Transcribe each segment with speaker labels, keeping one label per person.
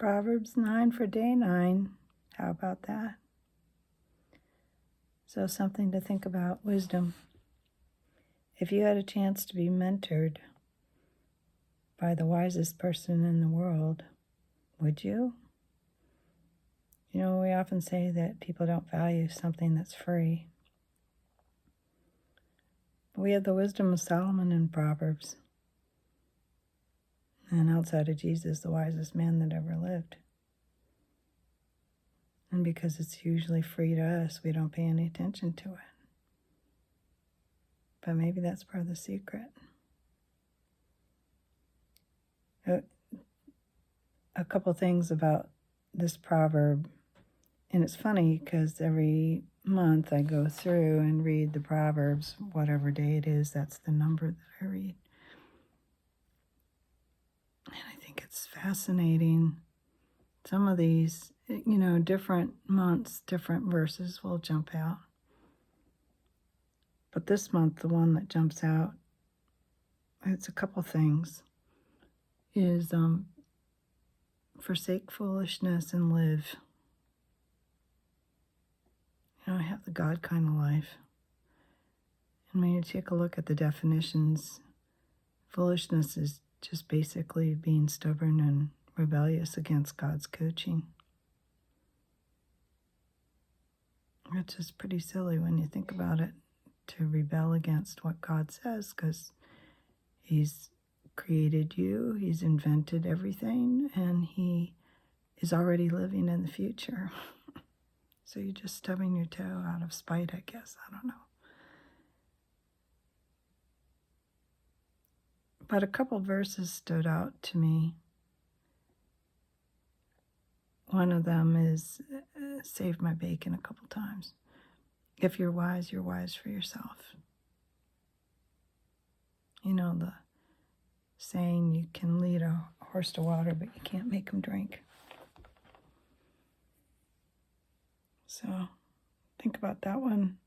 Speaker 1: Proverbs 9 for day 9. How about that? So something to think about, wisdom. If you had a chance to be mentored by the wisest person in the world, would you? You know, we often say that people don't value something that's free. We have the wisdom of Solomon in Proverbs. And outside of Jesus, the wisest man that ever lived. And because it's usually free to us, we don't pay any attention to it. But maybe that's part of the secret. A couple things about this proverb. And it's funny because every month I go through and read the Proverbs, whatever day it is, that's the number that I read. And I think it's fascinating. Some of these, different months, different verses will jump out. But this month, the one that jumps out, it's a couple things, is forsake foolishness and live. I have the God kind of life. And when you take a look at the definitions, foolishness is just basically being stubborn and rebellious against God's coaching. It's just pretty silly when you think about it, to rebel against what God says, because He's created you, He's invented everything, and He is already living in the future. So you're just stubbing your toe out of spite, I guess. I don't know. But a couple verses stood out to me. One of them is, saved my bacon a couple times. If you're wise for yourself. You know the saying, you can lead a horse to water, but you can't make him drink. So think about that one.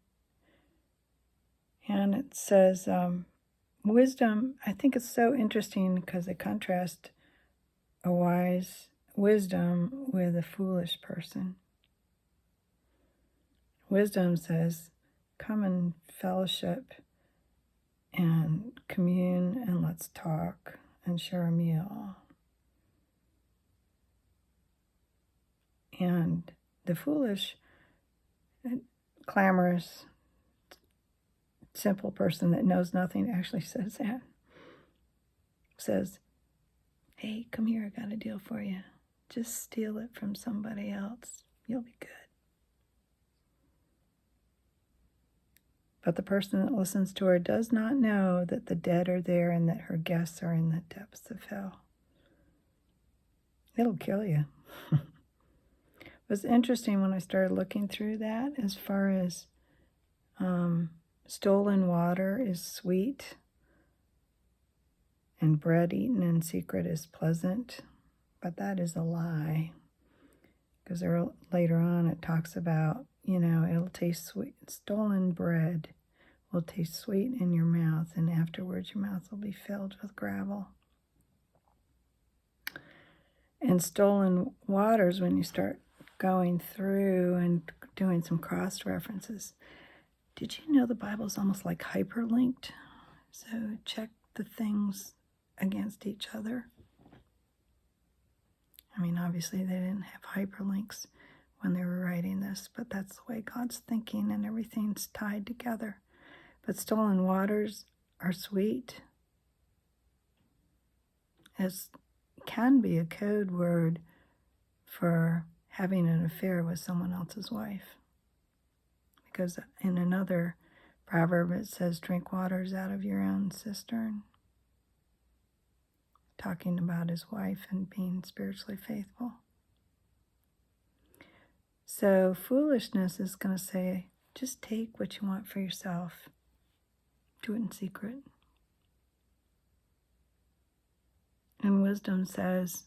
Speaker 1: And it says, wisdom, I think it's so interesting because they contrast a wise wisdom with a foolish person. Wisdom says, come and fellowship and commune and let's talk and share a meal. And the foolish, clamorous, simple person that knows nothing actually says that. Says, hey, come here, I got a deal for you. Just steal it from somebody else. You'll be good. But the person that listens to her does not know that the dead are there and that her guests are in the depths of hell. It'll kill you. It was interesting when I started looking through that, as far as stolen water is sweet and bread eaten in secret is pleasant, but that is a lie. Because later on it talks about, it'll taste sweet. Stolen bread will taste sweet in your mouth, and afterwards your mouth will be filled with gravel. And stolen waters, when you start going through and doing some cross-references, did you know the Bible's almost like hyperlinked? So check the things against each other. I mean, obviously they didn't have hyperlinks when they were writing this, but that's the way God's thinking, and everything's tied together. But stolen waters are sweet. It can be a code word for having an affair with someone else's wife. Because in another proverb it says, drink waters out of your own cistern. Talking about his wife and being spiritually faithful. So foolishness is going to say, just take what you want for yourself. Do it in secret. And wisdom says,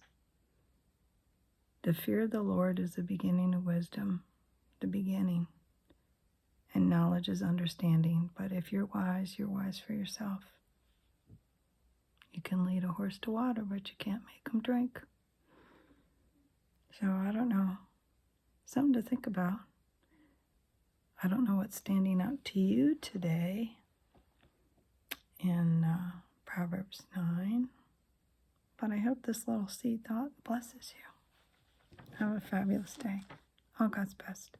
Speaker 1: the fear of the Lord is the beginning of wisdom, the beginning. And knowledge is understanding. But if you're wise for yourself. You can lead a horse to water, but you can't make him drink. So I don't know. Something to think about. I don't know what's standing out to you today in Proverbs 9, but I hope this little seed thought blesses you. Have a fabulous day. All God's best.